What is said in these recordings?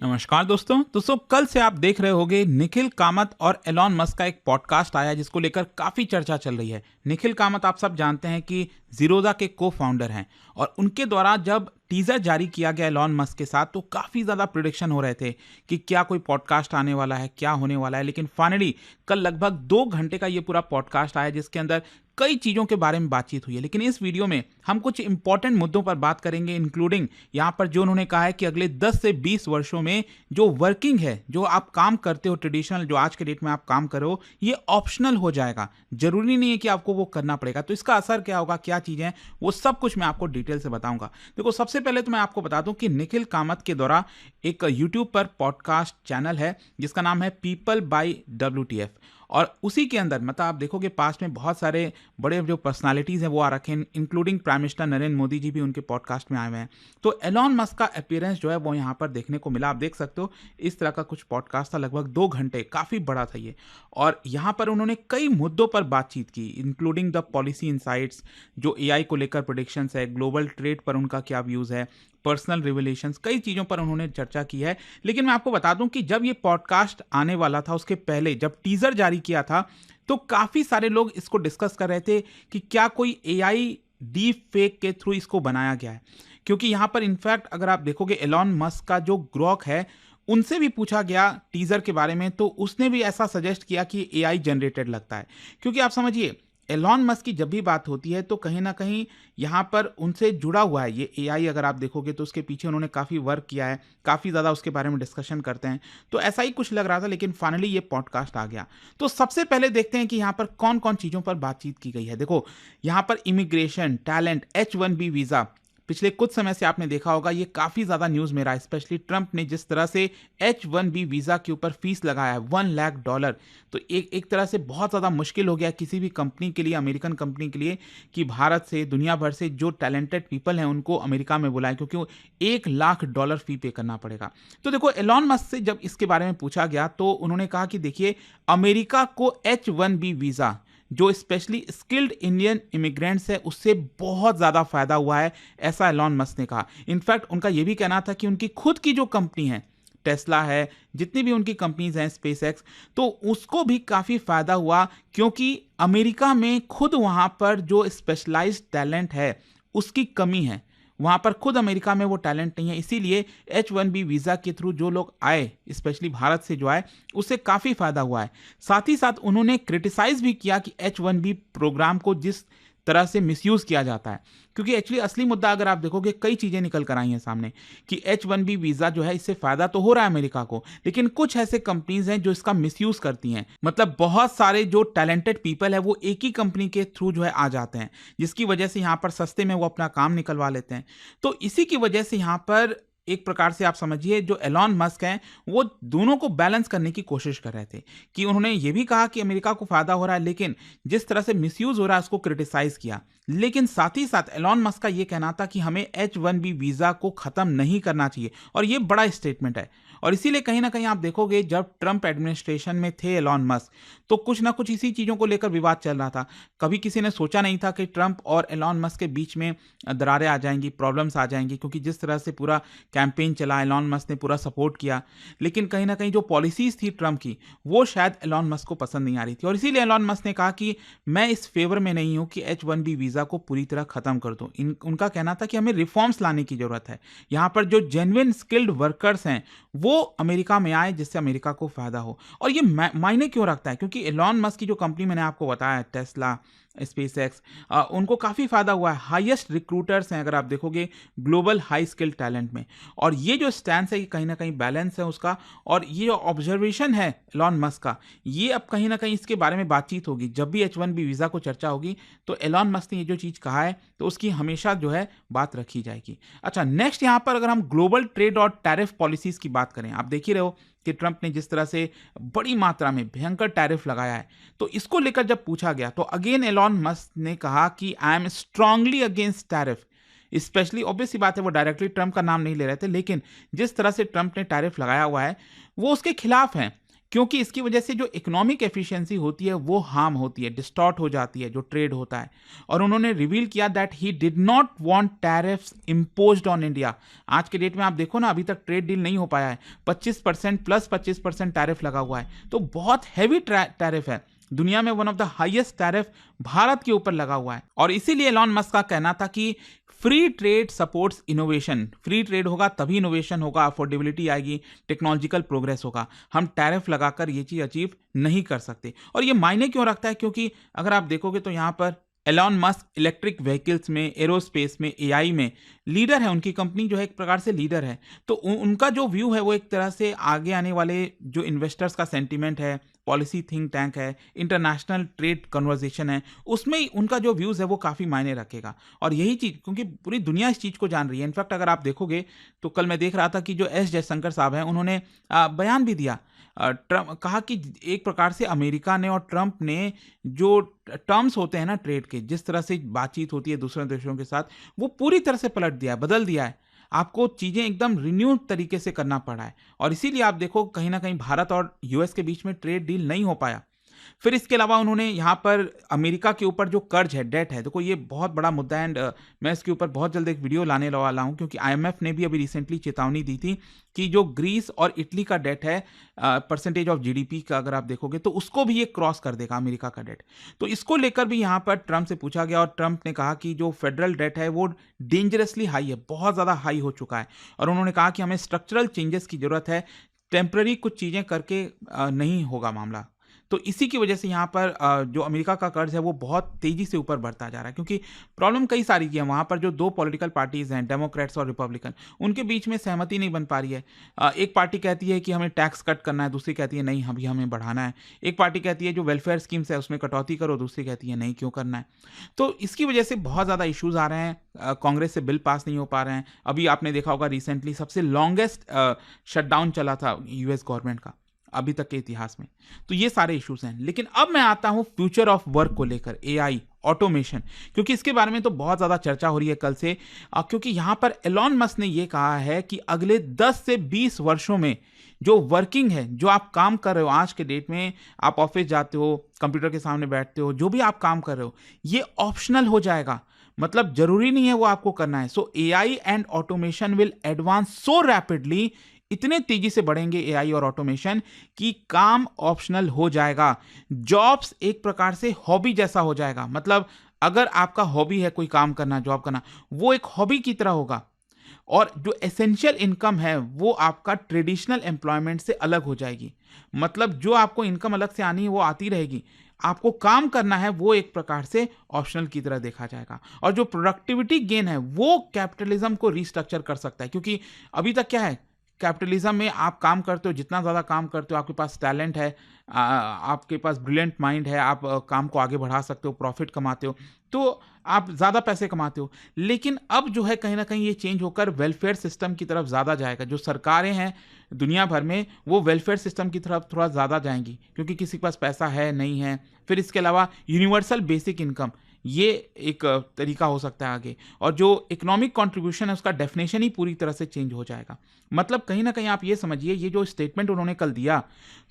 नमस्कार दोस्तों कल से आप देख रहे होंगे निखिल कामत और एलॉन मस्क का एक पॉडकास्ट आया है जिसको लेकर काफी चर्चा चल रही है। निखिल कामत आप सब जानते हैं कि जीरोधा के को फाउंडर हैं और उनके द्वारा जब टीजर जारी किया गया एलॉन मस्क के साथ तो काफी ज्यादा प्रिडिक्शन हो रहे थे कि क्या कोई पॉडकास्ट आने वाला है, क्या होने वाला है। लेकिन फाइनली कल लगभग 2 घंटे का ये पूरा पॉडकास्ट आया जिसके अंदर कई चीजों के बारे में बातचीत हुई है। लेकिन इस वीडियो में हम कुछ इंपॉर्टेंट मुद्दों पर बात करेंगे, इंक्लूडिंग यहाँ पर जो उन्होंने कहा है कि अगले 10 से 20 वर्षों में जो वर्किंग है, जो आप काम करते हो ट्रेडिशनल, जो आज के डेट में आप काम करो, ये ऑप्शनल हो जाएगा। जरूरी नहीं है कि आपको वो करना पड़ेगा। तो इसका असर क्या होगा, क्या चीजें, वो सब कुछ मैं आपको डिटेल से बताऊंगा। देखो, सबसे पहले तो मैं आपको बता दूं कि निखिल कामत के द्वारा एक यूट्यूब पर पॉडकास्ट चैनल है जिसका नाम है पीपल बाय WTF। और उसी के अंदर मतलब आप देखोगे पास्ट में बहुत सारे बड़े जो पर्सनालिटीज़ हैं वो आ रखे हैं, including prime minister Narendra Modi ji भी उनके पॉडकास्ट में आए हुए हैं। तो एलॉन मस्क का अपीयरेंस जो है वो यहाँ पर देखने को मिला। आप देख सकते हो इस तरह का कुछ पॉडकास्ट था, लगभग 2 घंटे, काफ़ी बड़ा था ये। और यहाँ पर उन्होंने कई मुद्दों पर बातचीत की, इंक्लूडिंग द पॉलिसी इनसाइट्स, जो AI को लेकर प्रोडिक्शंस है, ग्लोबल ट्रेड पर उनका क्या व्यूज़ है, पर्सनल रिविलेशंस, कई चीज़ों पर उन्होंने चर्चा की है। लेकिन मैं आपको बता दूं कि जब ये पॉडकास्ट आने वाला था उसके पहले जब टीजर जारी किया था तो काफ़ी सारे लोग इसको डिस्कस कर रहे थे कि क्या कोई AI डीप फेक के थ्रू इसको बनाया गया है। क्योंकि यहाँ पर इनफैक्ट अगर आप देखोगे एलॉन मस्क का जो ग्रोक है उनसे भी पूछा गया टीजर के बारे में तो उसने भी ऐसा सजेस्ट किया कि AI जनरेटेड लगता है। क्योंकि आप समझिए एलॉन मस्क की जब भी बात होती है तो कहीं ना कहीं यहाँ पर उनसे जुड़ा हुआ है ये AI। अगर आप देखोगे तो उसके पीछे उन्होंने काफ़ी वर्क किया है, काफ़ी ज़्यादा उसके बारे में डिस्कशन करते हैं। तो ऐसा ही कुछ लग रहा था, लेकिन फाइनली ये पॉडकास्ट आ गया। तो सबसे पहले देखते हैं कि यहाँ पर कौन कौन चीज़ों पर बातचीत की गई है। देखो, यहाँ पर इमिग्रेशन, टैलेंट, H1B वीज़ा, पिछले कुछ समय से आपने देखा होगा ये काफ़ी ज़्यादा न्यूज़ में रहा है। स्पेशली ट्रंप ने जिस तरह से H1B वीज़ा के ऊपर फीस लगाया है $1 लाख, तो एक तरह से बहुत ज़्यादा मुश्किल हो गया किसी भी कंपनी के लिए, अमेरिकन कंपनी के लिए, कि भारत से, दुनिया भर से जो टैलेंटेड पीपल हैं उनको अमेरिका में बुलाएं, क्योंकि वो $1 लाख फी पे करना पड़ेगा। तो देखो, एलॉन मस्क से जब इसके बारे में पूछा गया तो उन्होंने कहा कि देखिए, अमेरिका को H1B वीज़ा, जो स्पेशली स्किल्ड इंडियन इमिग्रेंट्स है, उससे बहुत ज़्यादा फायदा हुआ है, ऐसा एलॉन मस्क ने कहा। इनफैक्ट उनका यह भी कहना था कि उनकी खुद की जो कंपनी है, टेस्ला है, जितनी भी उनकी कंपनीज हैं, स्पेस एक्स, तो उसको भी काफ़ी फायदा हुआ, क्योंकि अमेरिका में खुद वहाँ पर जो स्पेशलाइज्ड टैलेंट है उसकी कमी है। वहाँ पर खुद अमेरिका में वो टैलेंट नहीं है, इसीलिए H1B वीज़ा के थ्रू जो लोग आए, स्पेशली भारत से जो आए, उससे काफ़ी फायदा हुआ है। साथ ही साथ उन्होंने क्रिटिसाइज भी किया कि H1B प्रोग्राम को जिस तरह से मिसयूज़ किया जाता है। क्योंकि एक्चुअली असली मुद्दा अगर आप देखोगे, कई चीज़ें निकल कर आई हैं सामने कि H1B वीज़ा जो है इससे फ़ायदा तो हो रहा है अमेरिका को, लेकिन कुछ ऐसे कंपनीज हैं जो इसका मिसयूज़ करती हैं। मतलब बहुत सारे जो टैलेंटेड पीपल है वो एक ही कंपनी के थ्रू जो है आ जाते हैं, जिसकी वजह से यहाँ पर सस्ते में वो अपना काम निकलवा लेते हैं। तो इसी की वजह से यहाँ पर एक प्रकार से आप समझिए जो एलॉन मस्क हैं वो दोनों को बैलेंस करने की कोशिश कर रहे थे, कि उन्होंने ये भी कहा कि अमेरिका को फायदा हो रहा है, लेकिन जिस तरह से मिसयूज हो रहा है उसको क्रिटिसाइज किया। लेकिन साथ ही साथ एलॉन मस्क का ये कहना था कि हमें H1B वीजा को खत्म नहीं करना चाहिए, और ये बड़ा स्टेटमेंट है। और इसीलिए कहीं ना कहीं आप देखोगे जब ट्रंप एडमिनिस्ट्रेशन में थे एलॉन मस्क, तो कुछ ना कुछ इसी चीज़ों को लेकर विवाद चल रहा था। कभी किसी ने सोचा नहीं था कि ट्रंप और एलॉन मस्क के बीच में दरारें आ जाएंगी, प्रॉब्लम्स आ जाएंगी, क्योंकि जिस तरह से पूरा कैंपेन चला, एलॉन मस्क ने पूरा सपोर्ट किया। लेकिन कहीं ना कहीं जो पॉलिसीज थी ट्रंप की, वो शायद एलॉन मस्क को पसंद नहीं आ रही थी, और इसीलिए एलॉन मस्क ने कहा कि मैं इस फेवर में नहीं हूं कि H1B वीज़ा को पूरी तरह खत्म कर दूं। उनका कहना था कि हमें रिफॉर्म्स लाने की जरूरत है, यहाँ पर जो जेन्युइन स्किल्ड वर्कर्स हैं वो अमेरिका में आए, जिससे अमेरिका को फायदा हो। और ये मायने क्यों रखता है, क्योंकि एलॉन मस्क की जो कंपनी मैंने आपको बताया, टेस्ला, स्पेस एक्स, उनको काफ़ी फायदा हुआ है। हाईएस्ट रिक्रूटर्स हैं अगर आप देखोगे ग्लोबल हाई स्किल टैलेंट में। और ये जो स्टैंड है, ये कहीं ना कहीं बैलेंस है उसका, और ये जो ऑब्जर्वेशन है एलॉन मस्क का, ये अब कहीं ना कहीं इसके बारे में बातचीत होगी। जब भी H1B वीज़ा को चर्चा होगी तो एलॉन मस्क ने ये जो चीज़ कहा है तो उसकी हमेशा जो है बात रखी जाएगी। अच्छा, नेक्स्ट यहाँ पर अगर हम ग्लोबल ट्रेड और टैरिफ पॉलिसीज़ की बात करें, आप देख ही रहे हो कि ट्रंप ने जिस तरह से बड़ी मात्रा में भयंकर टैरिफ लगाया है, तो इसको लेकर जब पूछा गया तो अगेन एलॉन मस्क ने कहा कि I am strongly against tariff. Specially obvious सी बात है, वो डायरेक्टली ट्रंप का नाम नहीं ले रहे थे, लेकिन जिस तरह से ट्रंप ने टैरिफ लगाया हुआ है वो उसके खिलाफ है। क्योंकि इसकी वजह से जो इकोनॉमिक एफिशिएंसी होती है वो हार्म होती है, डिस्टॉर्ट हो जाती है जो ट्रेड होता है। और उन्होंने रिवील किया that he did not want tariffs imposed on India. आज के डेट में आप देखो ना, अभी तक ट्रेड डील नहीं हो पाया है, 25% प्लस 25% टैरिफ लगा हुआ है, तो बहुत हैवी टैरिफ है। दुनिया में one of the highest tariff Bharat के ऊपर लगा हुआ है। और इसीलिए एलॉन मस्क का कहना था कि free trade supports innovation, free trade होगा तभी इनोवेशन होगा, अफोर्डेबिलिटी आएगी, टेक्नोलॉजिकल प्रोग्रेस होगा। हम टैरिफ लगाकर ये चीज अचीव नहीं कर सकते। और ये मायने क्यों रखता है? क्योंकि अगर आप देखोगे तो यहाँ पर एलॉन मस्क इलेक्ट्रिक व्हीकल्स में, एरोस्पेस में, एआई में लीडर है। उनकी कंपनी जो है एक प्रकार से लीडर है। तो उनका जो व्यू है वो एक तरह से आगे आने वाले जो इन्वेस्टर्स का सेंटीमेंट है, पॉलिसी थिंक टैंक है, इंटरनेशनल ट्रेड कन्वर्सेशन है, उसमें उनका जो व्यूज़ है वो काफ़ी मायने रखेगा। और यही चीज़, क्योंकि पूरी दुनिया इस चीज़ को जान रही है। इनफैक्ट अगर आप देखोगे तो कल मैं देख रहा था कि जो एस जयशंकर साहब हैं, उन्होंने बयान भी दिया। ट्रम्प कहा कि एक प्रकार से अमेरिका ने और ट्रंप ने जो टर्म्स होते हैं ना ट्रेड के, जिस तरह से बातचीत होती है दूसरे देशों के साथ, वो पूरी तरह से पलट दिया है, बदल दिया है। आपको चीज़ें एकदम रिन्यूड तरीके से करना पड़ा है। और इसीलिए आप देखो कहीं ना कहीं भारत और यूएस के बीच में ट्रेड डील नहीं हो पाया। फिर इसके अलावा उन्होंने यहाँ पर अमेरिका के ऊपर जो कर्ज है, डेट है, देखो ये बहुत बड़ा मुद्दा है। एंड मैं इसके ऊपर बहुत जल्द एक वीडियो लाने वाला हूँ, क्योंकि आईएमएफ ने भी अभी रिसेंटली चेतावनी दी थी कि जो ग्रीस और इटली का डेट है परसेंटेज ऑफ जीडीपी का, अगर आप देखोगे तो उसको भी ये क्रॉस कर देगा अमेरिका का डेट। तो इसको लेकर भी यहाँ पर ट्रंप से पूछा गया और ट्रंप ने कहा कि जो फेडरल डेट है वो डेंजरसली हाई है, बहुत ज़्यादा हाई हो चुका है। और उन्होंने कहा कि हमें स्ट्रक्चरल चेंजेस की जरूरत है, टेम्पररी कुछ चीज़ें करके नहीं होगा मामला। तो इसी की वजह से यहाँ पर जो अमेरिका का कर्ज है वो बहुत तेज़ी से ऊपर बढ़ता जा रहा है, क्योंकि प्रॉब्लम कई सारी की है। वहाँ पर जो दो पॉलिटिकल पार्टीज़ हैं, डेमोक्रेट्स और रिपब्लिकन, उनके बीच में सहमति नहीं बन पा रही है। एक पार्टी कहती है कि हमें टैक्स कट करना है, दूसरी कहती है नहीं, अभी हमें बढ़ाना है। एक पार्टी कहती है जो वेलफेयर स्कीम्स है उसमें कटौती करो, दूसरी कहती है नहीं, क्यों करना है। तो इसकी वजह से बहुत ज़्यादा इश्यूज़ आ रहे हैं। कांग्रेस से बिल पास नहीं हो पा रहे हैं। अभी आपने देखा होगा रिसेंटली सबसे लॉन्गेस्ट शटडाउन चला था यूएस गवर्नमेंट का अभी तक के इतिहास में। तो ये सारे इश्यूज हैं। लेकिन अब मैं आता हूं फ्यूचर ऑफ वर्क को लेकर, एआई, ऑटोमेशन, क्योंकि इसके बारे में तो बहुत ज़्यादा चर्चा हो रही है कल से। क्योंकि यहां पर एलॉन मस्क ने यह कहा है कि अगले 10 से 20 वर्षों में जो वर्किंग है, जो आप काम कर रहे हो आज के डेट में, आप ऑफिस जाते हो, कंप्यूटर के सामने बैठते हो, जो भी आप काम कर रहे हो, ये ऑप्शनल हो जाएगा। मतलब जरूरी नहीं है वो आपको करना है। सो AI and automation will advance so rapidly, इतने तेजी से बढ़ेंगे एआई और ऑटोमेशन कि काम ऑप्शनल हो जाएगा। जॉब्स एक प्रकार से हॉबी जैसा हो जाएगा। मतलब अगर आपका हॉबी है कोई काम करना, जॉब करना, वो एक हॉबी की तरह होगा। और जो एसेंशियल इनकम है वो आपका ट्रेडिशनल एम्प्लॉयमेंट से अलग हो जाएगी। मतलब जो आपको इनकम अलग से आनी है वो आती रहेगी, आपको काम करना है वो एक प्रकार से ऑप्शनल की तरह देखा जाएगा। और जो प्रोडक्टिविटी गेन है वो कैपिटलिज्म को रिस्ट्रक्चर कर सकता है। क्योंकि अभी तक क्या है, कैपिटलिज्म में आप काम करते हो, जितना ज़्यादा काम करते हो, आपके पास टैलेंट है, आपके पास ब्रिलियंट माइंड है, आप काम को आगे बढ़ा सकते हो, प्रॉफिट कमाते हो, तो आप ज़्यादा पैसे कमाते हो। लेकिन अब जो है कहीं ना कहीं ये चेंज होकर वेलफेयर सिस्टम की तरफ ज़्यादा जाएगा। जो सरकारें हैं दुनिया भर में वो वेलफेयर सिस्टम की तरफ थोड़ा ज़्यादा जाएंगी, क्योंकि किसी के पास पैसा है नहीं है। फिर इसके अलावा यूनिवर्सल बेसिक इनकम, ये एक तरीका हो सकता है आगे। और जो इकोनॉमिक कंट्रीब्यूशन है उसका डेफिनेशन ही पूरी तरह से चेंज हो जाएगा। मतलब कहीं ना कहीं आप ये समझिए, ये जो स्टेटमेंट उन्होंने कल दिया,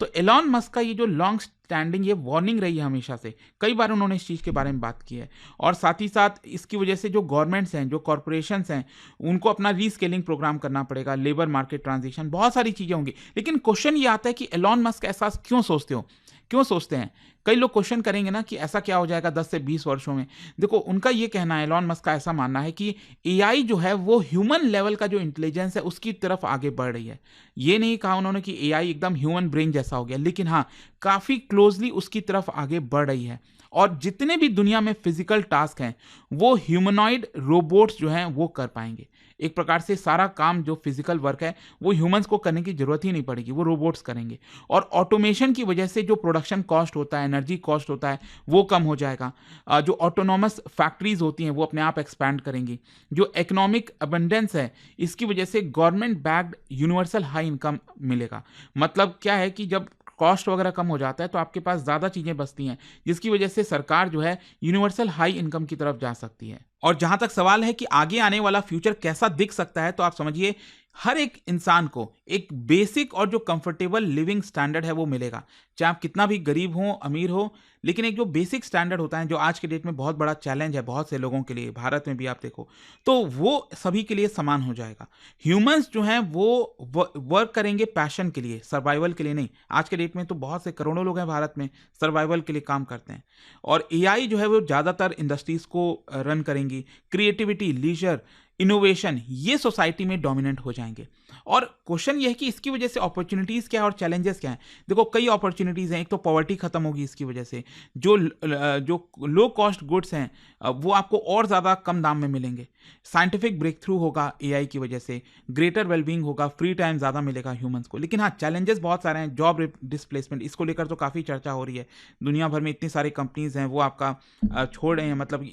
तो एलॉन मस्क का ये जो लॉन्ग स्टैंडिंग ये वार्निंग रही है हमेशा से, कई बार उन्होंने इस चीज़ के बारे में बात की है। और साथ ही साथ इसकी वजह से जो गवर्नमेंट्स हैं, जो कॉरपोरेशंस हैं, उनको अपना रीस्केलिंग प्रोग्राम करना पड़ेगा, लेबर मार्केट ट्रांजिशन, बहुत सारी चीज़ें होंगी। लेकिन क्वेश्चन ये आता है कि एलॉन मस्क ऐसा क्यों सोचते हो, क्यों सोचते हैं? कई लोग क्वेश्चन करेंगे ना कि ऐसा क्या हो जाएगा 10 से 20 वर्षों में। देखो उनका ये कहना है, एलॉन मस्क का ऐसा मानना है कि एआई जो है वो ह्यूमन लेवल का जो इंटेलिजेंस है उसकी तरफ आगे बढ़ रही है। ये नहीं कहा उन्होंने कि एआई एकदम ह्यूमन ब्रेन जैसा हो गया, लेकिन हाँ काफ़ी क्लोजली उसकी तरफ आगे बढ़ रही है। और जितने भी दुनिया में फिजिकल टास्क हैं वो ह्यूमनॉइड रोबोट्स जो हैं वो कर पाएंगे। एक प्रकार से सारा काम जो फिजिकल वर्क है वो ह्यूमंस को करने की जरूरत ही नहीं पड़ेगी, वो रोबोट्स करेंगे। और ऑटोमेशन की वजह से जो प्रोडक्शन कॉस्ट होता है, एनर्जी कॉस्ट होता है, वो कम हो जाएगा। जो ऑटोनॉमस फैक्ट्रीज होती हैं वो अपने आप एक्सपैंड करेंगी। जो इकोनॉमिक अबंडेंस है इसकी वजह से government backed universal high income मिलेगा। मतलब क्या है कि जब कॉस्ट वगैरह कम हो जाता है तो आपके पास ज़्यादा चीज़ें बचती हैं, जिसकी वजह से सरकार जो है यूनिवर्सल हाई इनकम की तरफ जा सकती है। और जहां तक सवाल है कि आगे आने वाला फ्यूचर कैसा दिख सकता है, तो आप समझिए हर एक इंसान को एक बेसिक और जो कंफर्टेबल लिविंग स्टैंडर्ड है वो मिलेगा, चाहे आप कितना भी गरीब हो अमीर हो, लेकिन एक जो बेसिक स्टैंडर्ड होता है जो आज के डेट में बहुत बड़ा चैलेंज है बहुत से लोगों के लिए, भारत में भी आप देखो तो वो सभी के लिए समान हो जाएगा। ह्यूमंस जो हैं वो वर्क करेंगे पैशन के लिए, सर्वाइवल के लिए नहीं। आज के डेट में तो बहुत से करोड़ों लोग हैं भारत में सर्वाइवल के लिए काम करते हैं, और एआई जो है वो ज़्यादातर इंडस्ट्रीज को रन करेंगी। क्रिएटिविटी, लीजर, इनोवेशन, ये सोसाइटी में डोमिनेंट हो जाएंगे। और क्वेश्चन ये है कि इसकी वजह से अपॉर्चुनिटीज़ क्या है और चैलेंजेस क्या हैं। देखो कई अपॉर्चुनिटीज़ हैं। एक तो पॉवर्टी खत्म होगी इसकी वजह से, जो लो कॉस्ट गुड्स हैं वो आपको और ज़्यादा कम दाम में मिलेंगे। साइंटिफिक ब्रेक थ्रू होगा एआई की वजह से, ग्रेटर वेलबींग होगा, फ्री टाइम ज़्यादा मिलेगा ह्यूमंस को। लेकिन हाँ, चैलेंजेस बहुत सारे हैं। जॉब डिस्प्लेसमेंट, इसको लेकर तो काफ़ी चर्चा हो रही है। दुनिया भर में इतनी सारी कंपनीज हैं वो आपका छोड़ रहे हैं, मतलब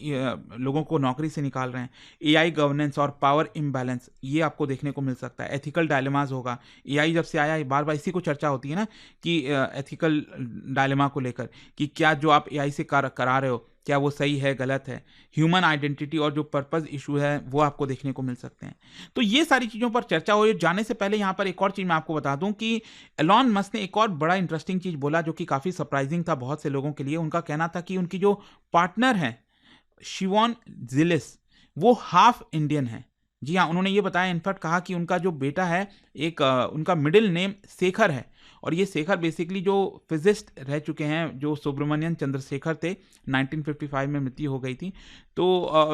लोगों को नौकरी से निकाल रहे हैं। एआई गवर्नेंस और पावर इम्बैलेंस, ये आपको देखने को मिल सकता है। एथिकल डायलेमास होगा। एआई जब से आया है बार बार इसी को चर्चा होती है ना कि एथिकल डायलेमा को लेकर कि क्या जो आप एआई से करा रहे हो क्या वो सही है गलत है। ह्यूमन आइडेंटिटी और जो पर्पस इशू है वो आपको देखने को मिल सकते हैं। तो ये सारी चीज़ों पर चर्चा हो रही है। जाने से पहले यहाँ पर एक और चीज़ मैं आपको बता दूं कि एलॉन मस्क ने एक और बड़ा इंटरेस्टिंग चीज़ बोला जो कि काफ़ी सरप्राइजिंग था बहुत से लोगों के लिए। उनका कहना था कि उनकी जो पार्टनर है शिवॉन जिलिस, वो हाफ इंडियन है। जी हाँ, उन्होंने ये बताया, इनफैक्ट कहा कि उनका जो बेटा है एक उनका मिडिल नेम शेखर है, और ये शेखर बेसिकली जो फिजिस्ट रह चुके हैं, जो सुब्रमण्यम चंद्रशेखर थे, 1955 में मृत्यु हो गई थी, तो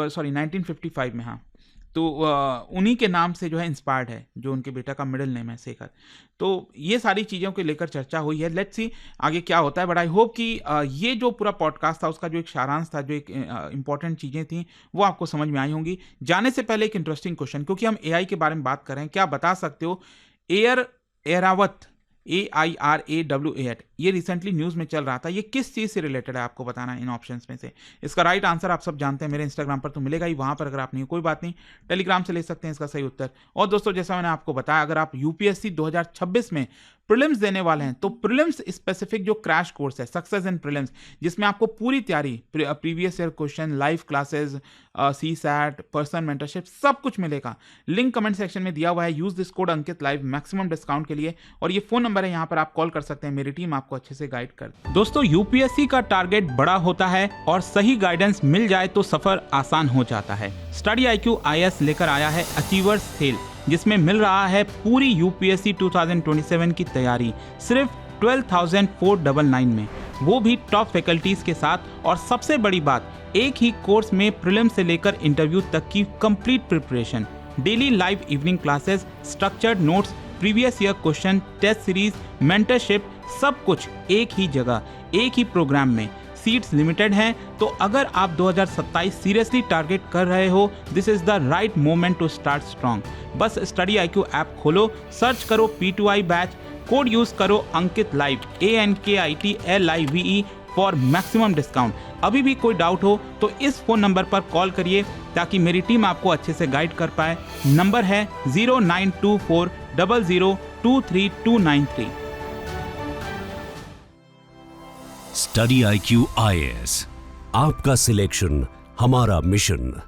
1955 में, हाँ, तो उन्हीं के नाम से जो है इंस्पायर्ड है, जो उनके बेटा का मिडिल नेम है शेखर। तो ये सारी चीज़ों को लेकर चर्चा हुई है। लेट्स सी आगे क्या होता है, बट आई होप कि ये जो पूरा पॉडकास्ट था उसका जो एक सारांश था, जो एक इंपॉर्टेंट चीज़ें थी वो आपको समझ में आई होंगी। जाने से पहले एक इंटरेस्टिंग क्वेश्चन, क्योंकि हम एआई के बारे में बात कर रहे हैं, क्या बता सकते हो एरावत, AIRAWAT, ये रिसेंटली न्यूज़ में चल रहा था, ये किस चीज़ से रिलेटेड है आपको बताना है इन ऑप्शंस में से। इसका राइट आंसर आप सब जानते हैं, मेरे इंस्टाग्राम पर तो मिलेगा ही, वहाँ पर अगर आप नहीं, कोई बात नहीं, टेलीग्राम से ले सकते हैं इसका सही उत्तर। और दोस्तों जैसा मैंने आपको बताया, अगर आप यूपीएससी 2026 में प्रीलिम्स देने वाले हैं तो प्रीलिम्स स्पेसिफिक जो क्रैश कोर्स है सक्सेस इन प्रीलिम्स, जिसमें आपको पूरी तैयारी, previous year question, live classes, CSAT, personal mentorship, सब कुछ मिलेगा। लिंक कमेंट सेक्शन में दिया हुआ है। Use this code Ankit live maximum discount के लिए, और ये फोन नंबर है, यहाँ पर आप कॉल कर सकते हैं, मेरी टीम आपको अच्छे से गाइड कर। दोस्तों यूपीएससी का टारगेट बड़ा होता है और सही गाइडेंस मिल जाए तो सफर आसान हो जाता है। स्टडी IQ IS लेकर आया है अचीवर्स सेल, जिसमें मिल रहा है पूरी यूपीएससी 2027 की तैयारी सिर्फ 12,499 में, वो भी टॉप फैकल्टीज के साथ। और सबसे बड़ी बात, एक ही कोर्स में प्रीलिम्स से लेकर इंटरव्यू तक की complete preparation, daily live evening classes, structured notes, previous year question, test series, mentorship, सब कुछ एक ही जगह, एक ही प्रोग्राम में। सीट्स लिमिटेड हैं, तो अगर आप 2027 सीरियसली टारगेट कर रहे हो, this is the right moment to start strong. बस स्टडी IQ ऐप खोलो, सर्च करो P2I बैच, कोड यूज करो Ankit live, ANKITLIVE for maximum discount. अभी भी कोई डाउट हो तो इस फोन नंबर पर कॉल करिए ताकि मेरी टीम आपको अच्छे से गाइड कर पाए। नंबर है 092400232393। स्टडी IQ IS, आपका सिलेक्शन हमारा मिशन।